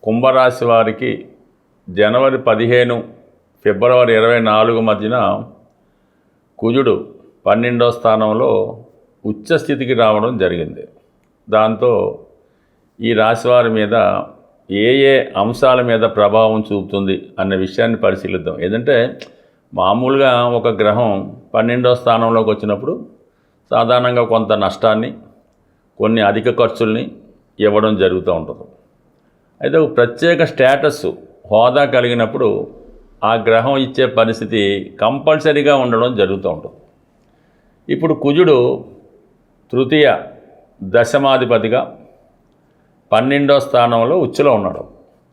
కుంభరాశి వారికి జనవరి 15 ఫిబ్రవరి 24 మధ్యన కుజుడు 12వ స్థానంలో ఉచ్చ స్థితికి రావడం జరిగింది. దాంతో ఈ రాశివారి మీద ఏ ఏ అంశాల మీద ప్రభావం చూపుతుంది అన్న విషయాన్ని పరిశీలిద్దాం. ఏదంటే మామూలుగా ఒక గ్రహం 12వ స్థానంలోకి వచ్చినప్పుడు సాధారణంగా కొంత నష్టాన్ని, కొన్ని అధిక ఖర్చుల్ని ఇవ్వడం జరుగుతూ ఉంటుంది. అయితే ఒక ప్రత్యేక స్టేటస్, హోదా కలిగినప్పుడు ఆ గ్రహం ఇచ్చే పరిస్థితి కంపల్సరీగా ఉండడం జరుగుతూ ఉంటుంది. ఇప్పుడు కుజుడు తృతీయ దశమాధిపతిగా 12వ స్థానంలో ఉచ్చులో ఉన్నాడు.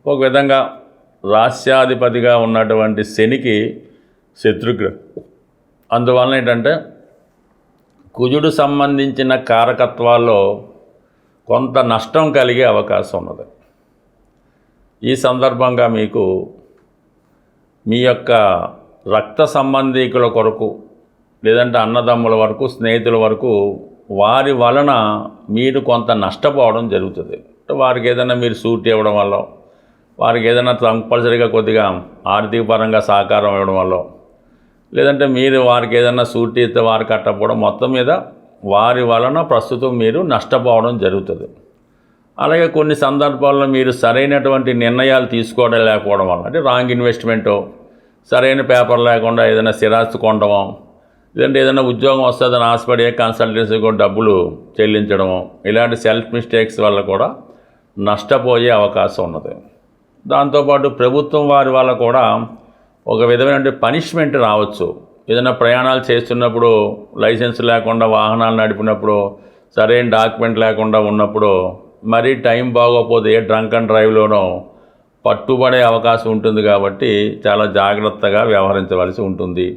ఒక విధంగా రాస్యాధిపతిగా ఉన్నటువంటి శనికి శత్రుగ్రహం. అందువలన ఏంటంటే కుజుడు సంబంధించిన కారకత్వాల్లో కొంత నష్టం కలిగే అవకాశం ఉన్నది. ఈ సందర్భంగా మీకు మీ యొక్క రక్త సంబంధీకుల కొరకు, లేదంటే అన్నదమ్ముల వరకు, స్నేహితుల వరకు వారి వలన మీరు కొంత నష్టపోవడం జరుగుతుంది. వారికి ఏదైనా మీరు సూట్ ఇవ్వడం వల్ల, వారికి ఏదైనా కంపల్సరీగా కొద్దిగా ఆర్థిక పరంగా సహకారం ఇవ్వడం వల్ల, లేదంటే మీరు వారికి ఏదైనా సూట్ ఇస్తే వారు కట్టకపోవడం, మొత్తం మీద వారి వలన ప్రస్తుతం మీరు నష్టపోవడం జరుగుతుంది. అలాగే కొన్ని సందర్భాల్లో మీరు సరైనటువంటి నిర్ణయాలు తీసుకోవడం లేకపోవడం వల్ల, అంటే రాంగ్ ఇన్వెస్ట్మెంటో, సరైన పేపర్ లేకుండా ఏదైనా స్థిరాస్తి కొనడమో, లేదంటే ఏదైనా ఉద్యోగం వస్తుందని ఆశపడే కన్సల్టెన్సీకి డబ్బులు చెల్లించడము, ఇలాంటి సెల్ఫ్ మిస్టేక్స్ వల్ల కూడా నష్టపోయే అవకాశం ఉన్నది. దాంతోపాటు ప్రభుత్వం వారి వల్ల కూడా ఒక విధమైన పనిష్మెంట్ రావచ్చు. ఏదైనా ప్రయాణాలు చేస్తున్నప్పుడు, లైసెన్స్ లేకుండా వాహనాలు నడిపినప్పుడు, సరైన డాక్యుమెంట్ లేకుండా ఉన్నప్పుడు, మరీ టైం బాగోకపోతే ఏ డ్రంక్ అండ్ డ్రైవ్లోనో పట్టుబడే అవకాశం ఉంటుంది. కాబట్టి చాలా జాగ్రత్తగా వ్యవహరించవలసి ఉంటుంది.